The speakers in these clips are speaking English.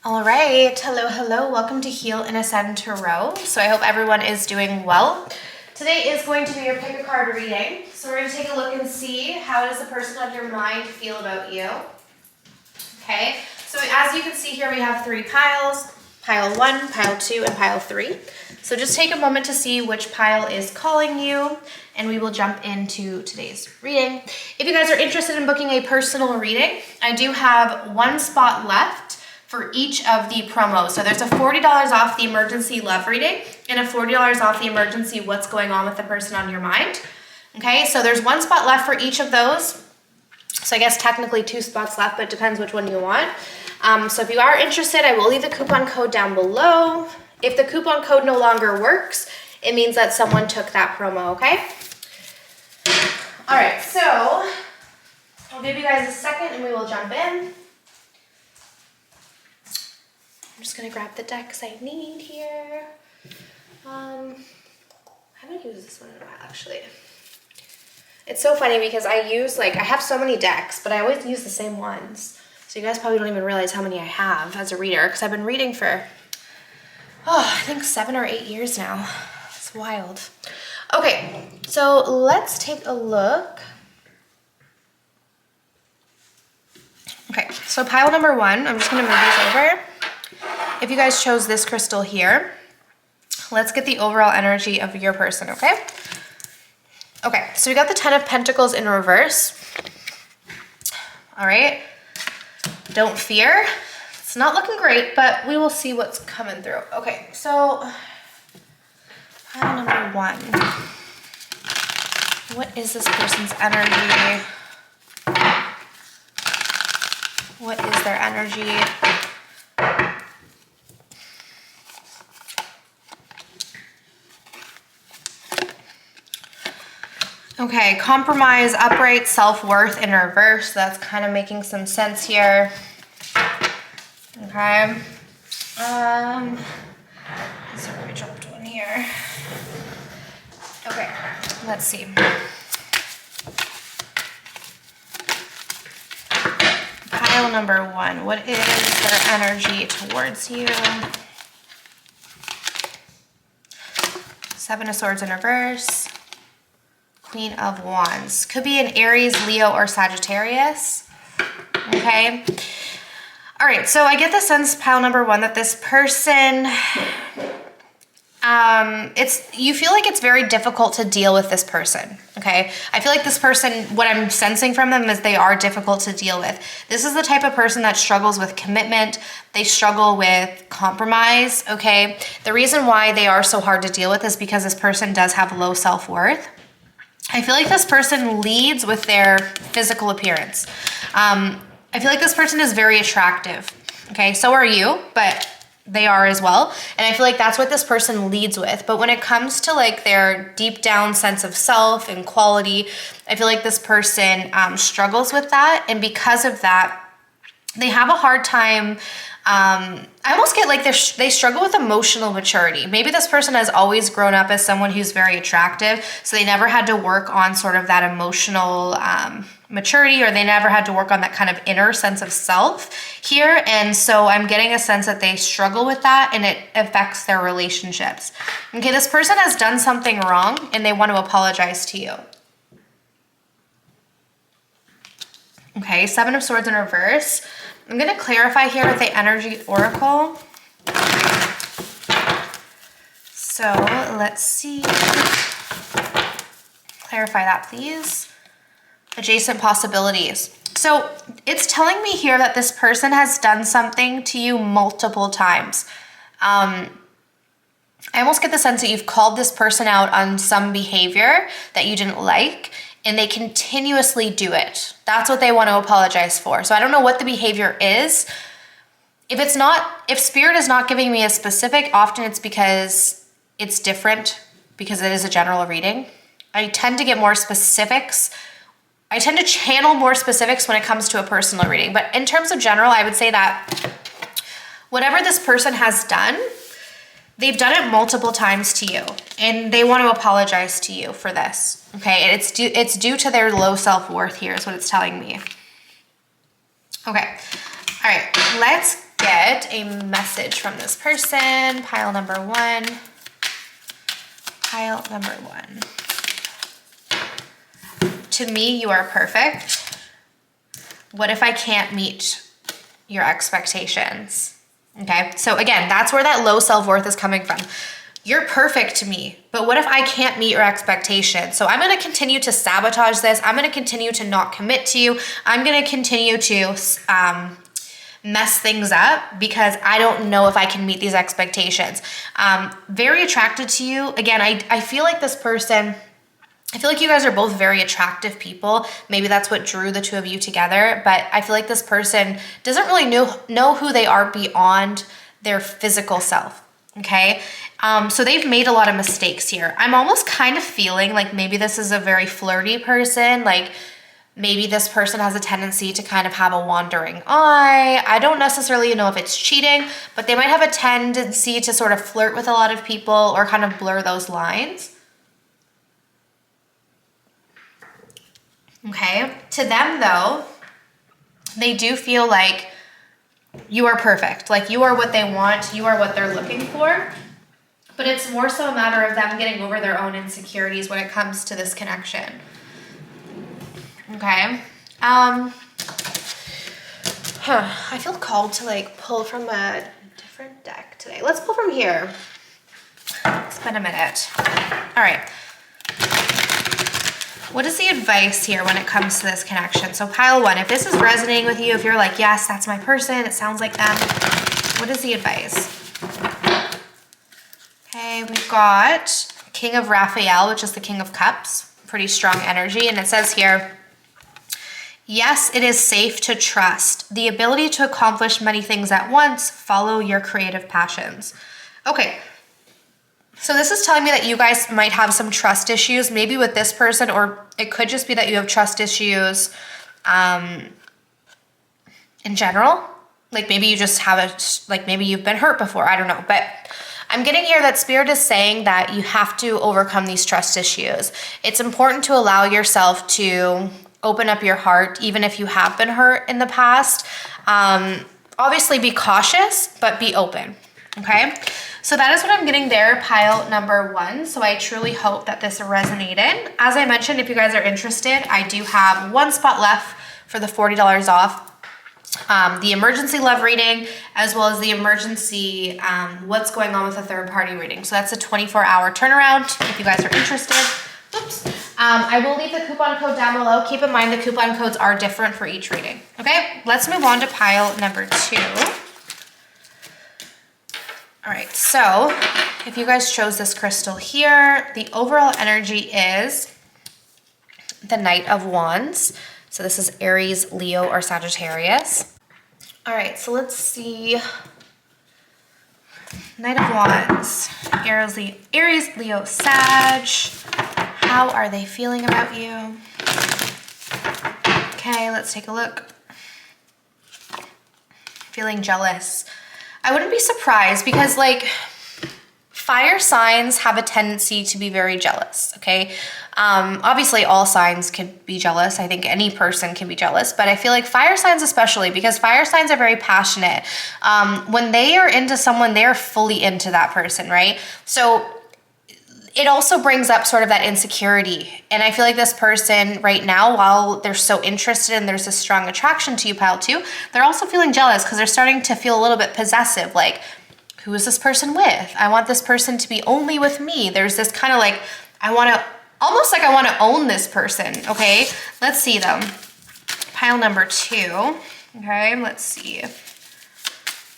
All right, hello, welcome to Heal and Ascend Tarot. So I hope everyone is doing well. Today is going to be your pick a card reading. So we're going to take a look and see how does the person on your mind feel about you. Okay, so as you can see here, we have three piles, pile 1, pile 2, and pile 3. So just take a moment to see which pile is calling you, and we will jump into today's reading. If you guys are interested in booking a personal reading, I do have one spot left for each of the promos. So there's a $40 off the emergency love reading and a $40 off the emergency what's going on with the person on your mind. Okay, so there's one spot left for each of those. So I guess technically 2 spots left, but it depends which one you want. So if you are interested, I will leave the coupon code down below. If the coupon code no longer works, it means that someone took that promo, okay? All right, so I'll give you guys a second and we will jump in. I'm just gonna grab the decks I need here. I haven't used this one in a while, actually. It's so funny because I have so many decks, but I always use the same ones. So you guys probably don't even realize how many I have as a reader, because I've been reading for, I think 7 or 8 years now. It's wild. Okay, so let's take a look. Okay, so pile number 1, I'm just gonna move these over. If you guys chose this crystal here, let's get the overall energy of your person, okay? Okay, so we got the 10 of Pentacles in reverse. All right, don't fear. It's not looking great, but we will see what's coming through. Okay, so pile number 1. What is this person's energy? What is their energy? Okay, compromise, upright, self-worth in reverse. That's kind of making some sense here. Okay. Sorry, I dropped one here. Okay, let's see. Pile number 1, what is their energy towards you? 7 of Swords in reverse. Queen of Wands. Could be an Aries, Leo, or Sagittarius. Okay. All right, so I get the sense, pile number 1, that this person, you feel like it's very difficult to deal with this person, okay? I feel like this person, what I'm sensing from them is they are difficult to deal with. This is the type of person that struggles with commitment. They struggle with compromise, okay? The reason why they are so hard to deal with is because this person does have low self-worth. I feel like this person leads with their physical appearance. I feel like this person is very attractive. Okay, so are you, but they are as well. And I feel like that's what this person leads with. But when it comes to like their deep down sense of self and quality, I feel like this person struggles with that. And because of that, they have a hard time. I almost get like they struggle with emotional maturity. Maybe this person has always grown up as someone who's very attractive, so they never had to work on sort of that emotional maturity, or they never had to work on that kind of inner sense of self here. And so I'm getting a sense that they struggle with that and it affects their relationships. Okay, this person has done something wrong and they want to apologize to you. Okay, 7 of Swords in reverse. I'm going to clarify here with the Energy Oracle. So let's see. Clarify that, please. Adjacent possibilities. So it's telling me here that this person has done something to you multiple times. I almost get the sense that you've called this person out on some behavior that you didn't like, and they continuously do it. That's what they want to apologize for. So I don't know what the behavior is. If spirit is not giving me a specific, often it's because it's different, because it is a general reading. I tend to get more specifics. I tend to channel more specifics when it comes to a personal reading. But in terms of general, I would say that whatever this person has done, they've done it multiple times to you, and they want to apologize to you for this, okay? And it's due to their low self-worth here is what it's telling me. Okay, all right, let's get a message from this person. Pile number one. Pile number one. To me, you are perfect. What if I can't meet your expectations? Okay, so again, that's where that low self-worth is coming from. You're perfect to me, but what if I can't meet your expectations? So I'm gonna continue to sabotage this. I'm gonna continue to not commit to you. I'm gonna continue to mess things up because I don't know if I can meet these expectations. Very attracted to you. Again, I feel like this person, I feel like you guys are both very attractive people. Maybe that's what drew the two of you together, but I feel like this person doesn't really know who they are beyond their physical self, okay? So they've made a lot of mistakes here. I'm almost kind of feeling like maybe this is a very flirty person, like maybe this person has a tendency to kind of have a wandering eye. I don't necessarily know if it's cheating, but they might have a tendency to sort of flirt with a lot of people or kind of blur those lines. Okay, to them though, they do feel like you are perfect. Like you are what they want, you are what they're looking for. But it's more so a matter of them getting over their own insecurities when it comes to this connection. Okay. I feel called to like pull from a different deck today. Let's pull from here. It's been a minute. All right. What is the advice here when it comes to this connection? So pile one, if this is resonating with you, if you're like, yes, that's my person, it sounds like them, what is the advice? Okay, we've got King of Raphael, which is the King of Cups, pretty strong energy. And it says here, yes, it is safe to trust. The ability to accomplish many things at once, follow your creative passions. Okay. So this is telling me that you guys might have some trust issues, maybe with this person, or it could just be that you have trust issues in general. Like maybe you just have like maybe you've been hurt before, I don't know. But I'm getting here that Spirit is saying that you have to overcome these trust issues. It's important to allow yourself to open up your heart, even if you have been hurt in the past. Obviously be cautious, but be open, okay? So that is what I'm getting there, pile number one. So I truly hope that this resonated. As I mentioned, if you guys are interested, I do have one spot left for the $40 off. The emergency love reading, as well as the emergency what's going on with a third party reading. So that's a 24-hour turnaround if you guys are interested. Oops. I will leave the coupon code down below. Keep in mind the coupon codes are different for each reading. Okay, let's move on to pile number two. All right, so if you guys chose this crystal here, the overall energy is the Knight of Wands. So this is Aries, Leo, or Sagittarius. All right, so let's see. Knight of Wands, Aries, Leo, Sag. How are they feeling about you? Okay, let's take a look. Feeling jealous. I wouldn't be surprised because like fire signs have a tendency to be very jealous, okay? Obviously all signs can be jealous. I think any person can be jealous, but I feel like fire signs especially because fire signs are very passionate. When they are into someone, they're fully into that person, right? So it also brings up sort of that insecurity. And I feel like this person right now, while they're so interested and there's a strong attraction to you, pile two, they're also feeling jealous because they're starting to feel a little bit possessive. Like, who is this person with? I want this person to be only with me. There's this kind of like, almost like I want to own this person, okay? Let's see though. Pile number two, okay, let's see.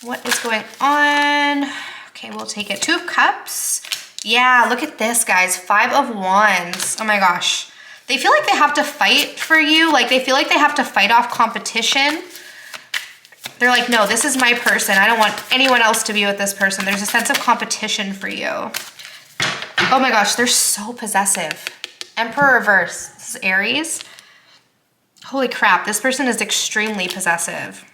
What is going on? Okay, we'll take it. Two of Cups. Yeah, look at this, guys. Five of Wands. Oh my gosh. They feel like they have to fight for you. Like they feel like they have to fight off competition. They're like, no, this is my person. I don't want anyone else to be with this person. There's a sense of competition for you. Oh my gosh, they're so possessive. Emperor reverse. This is Aries. Holy crap, this person is extremely possessive.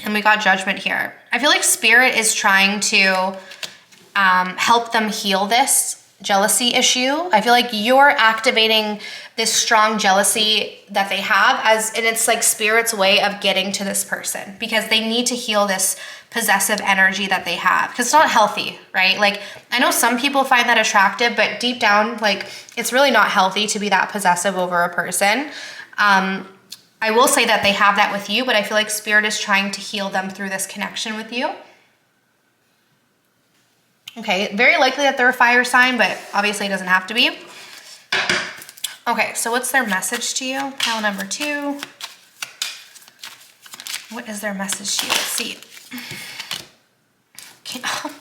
And we got Judgment here. I feel like Spirit is trying to help them heal this jealousy issue. I feel like you're activating this strong jealousy that they have and it's like spirit's way of getting to this person because they need to heal this possessive energy that they have because it's not healthy, right? Like I know some people find that attractive, but deep down, like it's really not healthy to be that possessive over a person. I will say that they have that with you, but I feel like spirit is trying to heal them through this connection with you. Okay, very likely that they're a fire sign, but obviously it doesn't have to be. Okay, so what's their message to you? Pile number 2. What is their message to you? Let's see.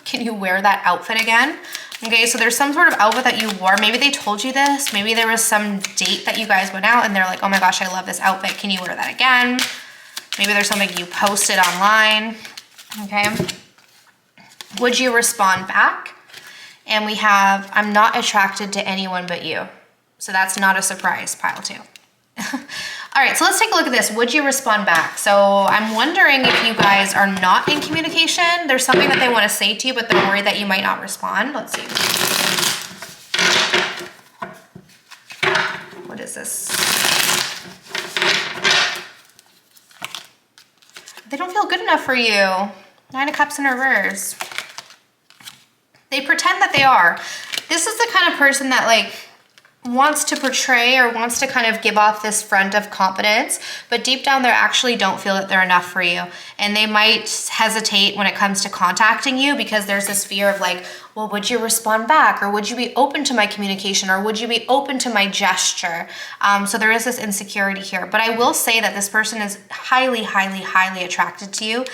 Can you wear that outfit again? Okay, so there's some sort of outfit that you wore. Maybe they told you this. Maybe there was some date that you guys went out and they're like, oh my gosh, I love this outfit. Can you wear that again? Maybe there's something you posted online. Okay. Would you respond back? And we have, I'm not attracted to anyone but you. So that's not a surprise, pile 2. All right, so let's take a look at this. Would you respond back? So I'm wondering if you guys are not in communication. There's something that they want to say to you, but they're worried that you might not respond. Let's see. What is this? They don't feel good enough for you. 9 of Cups in reverse. They pretend that they are. This is the kind of person that like wants to portray or wants to kind of give off this front of confidence, but deep down they actually don't feel that they're enough for you. And they might hesitate when it comes to contacting you because there's this fear of like, well, would you respond back? Or would you be open to my communication? Or would you be open to my gesture? So there is this insecurity here. But I will say that this person is highly, highly, highly attracted to you.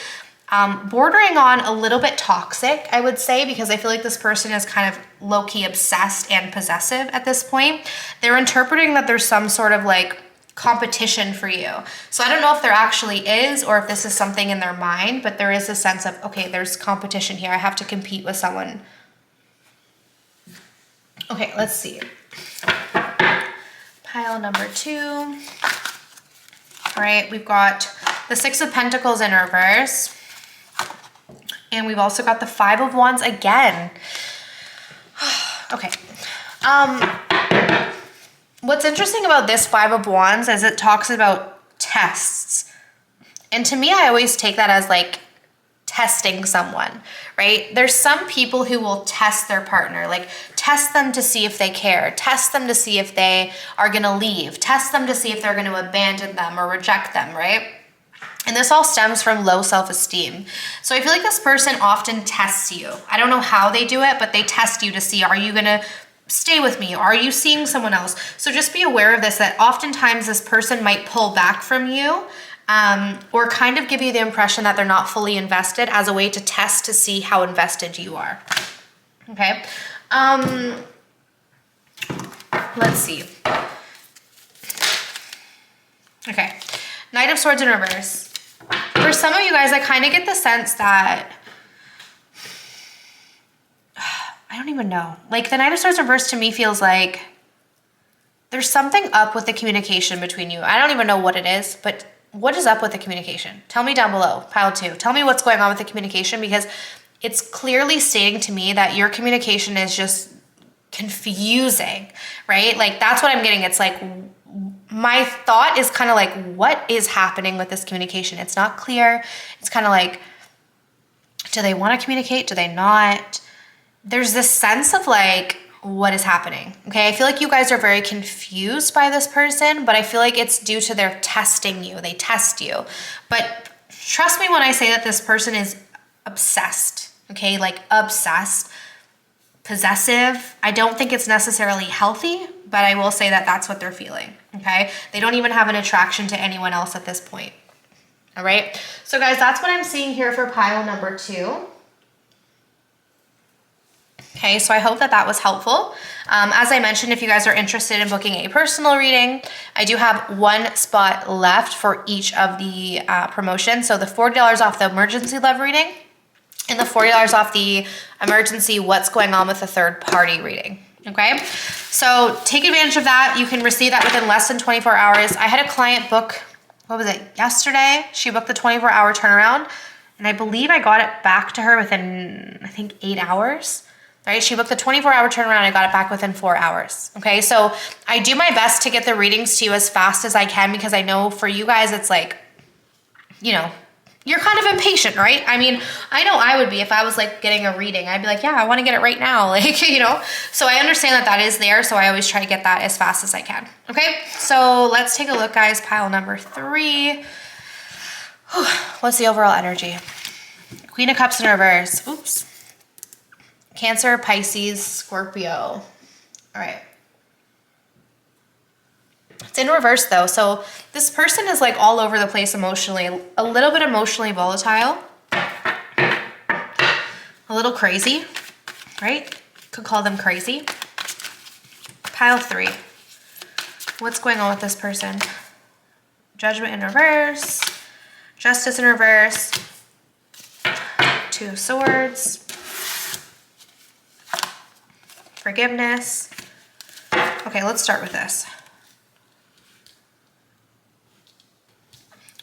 Bordering on a little bit toxic, I would say, because I feel like this person is kind of low-key obsessed and possessive at this point. They're interpreting that there's some sort of like competition for you. So I don't know if there actually is or if this is something in their mind, but there is a sense of, okay, there's competition here. I have to compete with someone. Okay, let's see. Pile number 2. All right, we've got the 6 of Pentacles in reverse. And we've also got the 5 of Wands again. Okay. What's interesting about this 5 of Wands is it talks about tests. And to me, I always take that as like testing someone, right? There's some people who will test their partner, like test them to see if they care, test them to see if they are going to leave, test them to see if they're going to abandon them or reject them, right? And this all stems from low self-esteem. So I feel like this person often tests you. I don't know how they do it, but they test you to see, are you gonna stay with me? Are you seeing someone else? So just be aware of this, that oftentimes this person might pull back from you or kind of give you the impression that they're not fully invested as a way to test to see how invested you are. Okay. Let's see. Okay. Knight of Swords in reverse. For some of you guys, I kind of get the sense that, I don't even know. Like the Knight of Swords reverse to me feels like there's something up with the communication between you. I don't even know what it is, but what is up with the communication? Tell me down below, pile 2. Tell me what's going on with the communication because it's clearly stating to me that your communication is just confusing, right? Like that's what I'm getting. It's like, my thought is kind of like, what is happening with this communication? It's not clear. It's kind of like, do they want to communicate? Do they not? There's this sense of like, what is happening? Okay, I feel like you guys are very confused by this person, but I feel like it's due to their testing you. They test you. But trust me when I say that this person is obsessed, okay? Like obsessed, possessive. I don't think it's necessarily healthy, but I will say that that's what they're feeling, okay? They don't even have an attraction to anyone else at this point, all right? So guys, that's what I'm seeing here for pile number 2. Okay, so I hope that that was helpful. As I mentioned, if you guys are interested in booking a personal reading, I do have 1 spot left for each of the promotions. So the $40 off the emergency love reading and the $40 off the emergency what's going on with the third party reading. Okay, so take advantage of that. You can receive that within less than 24 hours. I had a client book, what was it, yesterday? She booked the 24-hour turnaround, and I believe I got it back to her within, I think, 8 hours. right? She booked the 24-hour turnaround. I got it back within 4 hours. Okay, so I do my best to get the readings to you as fast as I can because I know for you guys, it's like, you know, you're kind of impatient, right? I mean, I know I would be if I was like getting a reading. I'd be like, yeah, I want to get it right now. Like, you know, so I understand that that is there. So I always try to get that as fast as I can. Okay, so let's take a look, guys. Pile number 3. What's the overall energy? Queen of Cups in reverse. Oops. Cancer, Pisces, Scorpio. All right. It's in reverse though. So this person is like all over the place emotionally, a little bit emotionally volatile, a little crazy, right? Could call them crazy. Pile 3. What's going on with this person? Judgment in reverse, Justice in reverse, 2 of Swords, forgiveness. Okay, let's start with this.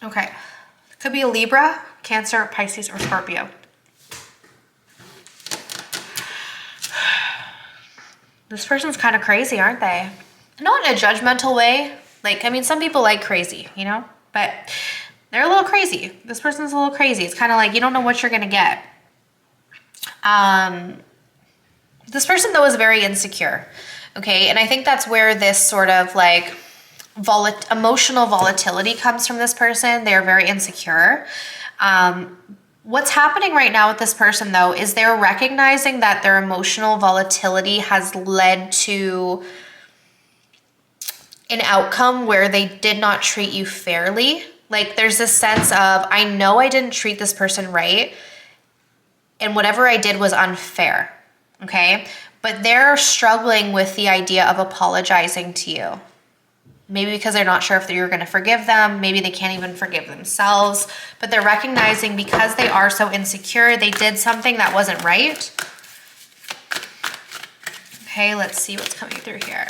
Okay, could be a Libra, Cancer, Pisces, or Scorpio. This person's kind of crazy, aren't they? Not in a judgmental way. Like, I mean, some people like crazy, you know? But they're a little crazy. This person's a little crazy. It's kind of like you don't know what you're going to get. This person, though, is very insecure. Okay, and I think that's where this sort of like emotional volatility comes from this person. They're very insecure. What's happening right now with this person, though, is they're recognizing that their emotional volatility has led to an outcome where they did not treat you fairly. Like, there's this sense of, I know I didn't treat this person right, and whatever I did was unfair, okay? But they're struggling with the idea of apologizing to you. Maybe because they're not sure if you're going to forgive them. Maybe they can't even forgive themselves. But they're recognizing because they are so insecure, they did something that wasn't right. Okay, let's see what's coming through here.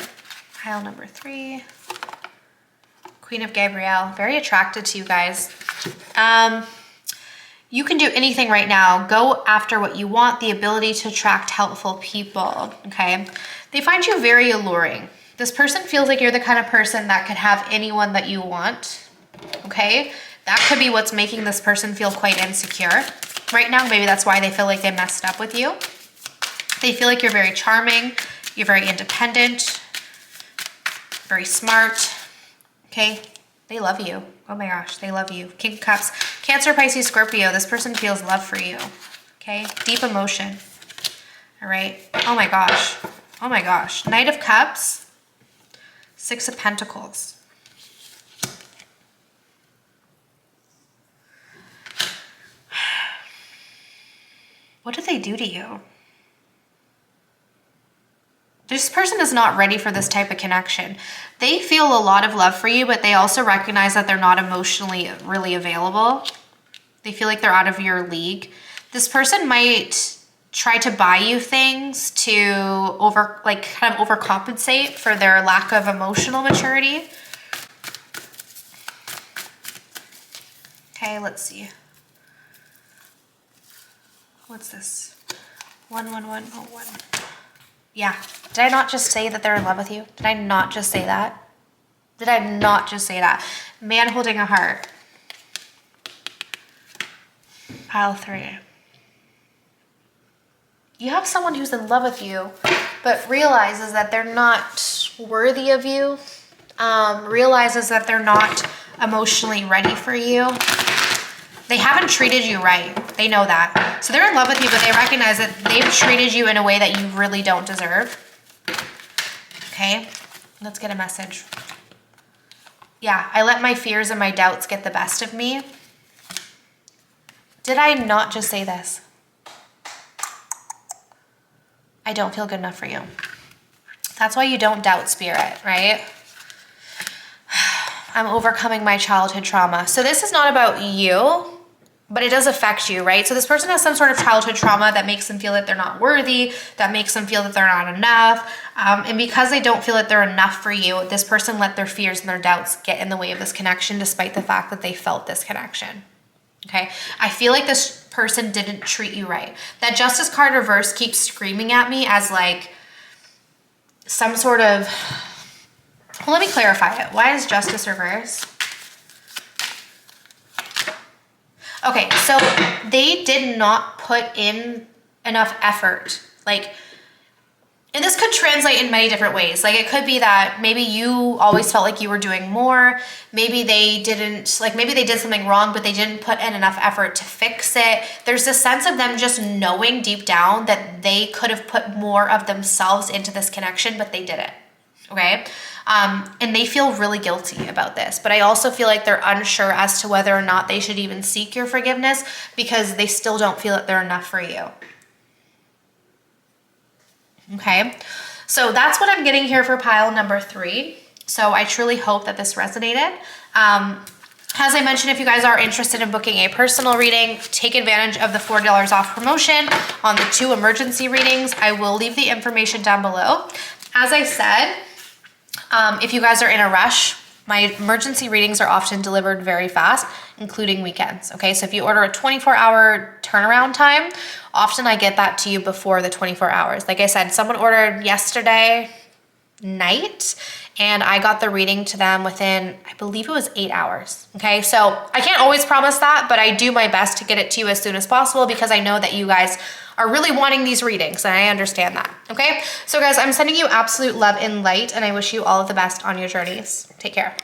Pile number 3. Queen of Gabrielle. Very attracted to you guys. You can do anything right now. Go after what you want. The ability to attract helpful people. Okay. They find you very alluring. This person feels like you're the kind of person that could have anyone that you want, okay? That could be what's making this person feel quite insecure. Right now, maybe that's why they feel like they messed up with you. They feel like you're very charming, you're very independent, very smart, okay? They love you. Oh my gosh, they love you. King of Cups. Cancer, Pisces, Scorpio. This person feels love for you, okay? Deep emotion, all right? Oh my gosh. Oh my gosh. Knight of Cups. 6 of Pentacles. What did they do to you? This person is not ready for this type of connection. They feel a lot of love for you, but they also recognize that they're not emotionally really available. They feel like they're out of your league. This person might try to buy you things to kind of overcompensate for their lack of emotional maturity. Okay, let's see. What's this? 11101. Yeah. Did I not just say that they're in love with you? Did I not just say that? Did I not just say that? Man holding a heart. Pile 3. You have someone who's in love with you, but realizes that they're not worthy of you, realizes that they're not emotionally ready for you. They haven't treated you right. They know that. So they're in love with you, but they recognize that they've treated you in a way that you really don't deserve. Okay, let's get a message. Yeah, I let my fears and my doubts get the best of me. Did I not just say this? I don't feel good enough for you. That's why you don't doubt spirit, right? I'm overcoming my childhood trauma. So this is not about you, but it does affect you, right? So this person has some sort of childhood trauma that makes them feel that they're not worthy, that makes them feel that they're not enough. And because they don't feel that they're enough for you, this person let their fears and their doubts get in the way of this connection, despite the fact that they felt this connection. Okay, I feel like this person didn't treat you right. That Justice card reverse keeps screaming at me as like some sort of, well, let me clarify it. Why is Justice reverse? Okay, so they did not put in enough effort. Like, and this could translate in many different ways. Like, it could be that maybe you always felt like you were doing more. Maybe they didn't, like maybe they did something wrong, but they didn't put in enough effort to fix it. There's this sense of them just knowing deep down that they could have put more of themselves into this connection, but they didn't, okay? And they feel really guilty about this, but I also feel like they're unsure as to whether or not they should even seek your forgiveness because they still don't feel that they're enough for you. Okay, so that's what I'm getting here for pile number 3. So I truly hope that this resonated. As I mentioned, if you guys are interested in booking a personal reading, take advantage of the $40 off promotion on the 2 emergency readings. I will leave the information down below. As I said, if you guys are in a rush, my emergency readings are often delivered very fast, including weekends, okay? So if you order a 24-hour turnaround time, often I get that to you before the 24 hours. Like I said, someone ordered yesterday night, and I got the reading to them within, I believe it was 8 hours, okay? So I can't always promise that, but I do my best to get it to you as soon as possible because I know that you guys are really wanting these readings, and I understand that, okay? So guys, I'm sending you absolute love and light, and I wish you all of the best on your journeys. Take care.